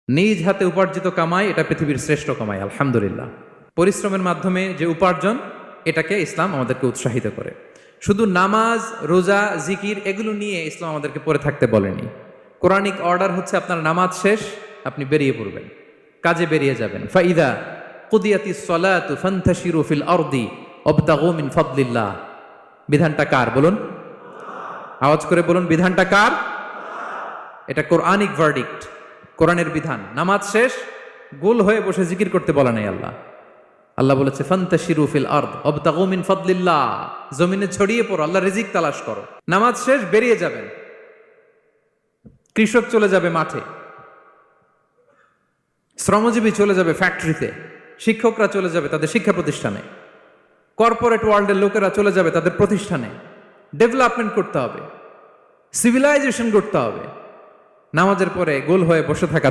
নিজ হাতে উপার্জিত কামাই এটা পৃথিবীর শ্রেষ্ঠ কামাই, আলহামদুলিল্লাহ। পরিশ্রমের মাধ্যমে যে উপার্জন, এটাকে ইসলাম আমাদেরকে উৎসাহিত করে। শুধু নামাজ, রোজা, জিকির এগুলো নিয়ে ইসলাম আমাদেরকে পড়ে থাকতে বলেনি। কোরআনিক অর্ডার হচ্ছে আপনার নামাজ শেষ, আপনি বেরিয়ে পড়বেন, কাজে বেরিয়ে যাবেন। ফাইদা কুদিয়াতিস সালাতু ফান্তাশিরু ফিল আরদি ওয়াবতাগু মিন ফাদলিল্লাহ। বিধানটা কার বলুন? আওয়াজ করে বলুন, বিধানটা কার? এটা কোরআনিক ভার্ডিক্ট, কোরআনের বিধান। নামাজ শেষ, গোল হয়ে বসে জিকির করতে বলা নাই আল্লাহ। আল্লাহ বলেছে ফান্তাশিরু ফিল আরদ ওয়াবতাগু মিন ফাদলিল্লাহ, জমিনে ছড়িয়ে পড়ো, আল্লাহ রিজিক তালাশ করো। নামাজ শেষ, বেরিয়ে যাবেন। কৃষক চলে যাবে মাঠে, শ্রমজীবী চলে যাবে ফ্যাক্টরিতে, শিক্ষকরা চলে যাবে তাদের শিক্ষা প্রতিষ্ঠানে, কর্পোরেট ওয়ার্ল্ডের লোকেরা চলে যাবে তাদের প্রতিষ্ঠানে। ডেভেলপমেন্ট করতে হবে, সিভিলাইজেশন করতে হবে। নামাজের পরে গোল হয়ে বসে থাকা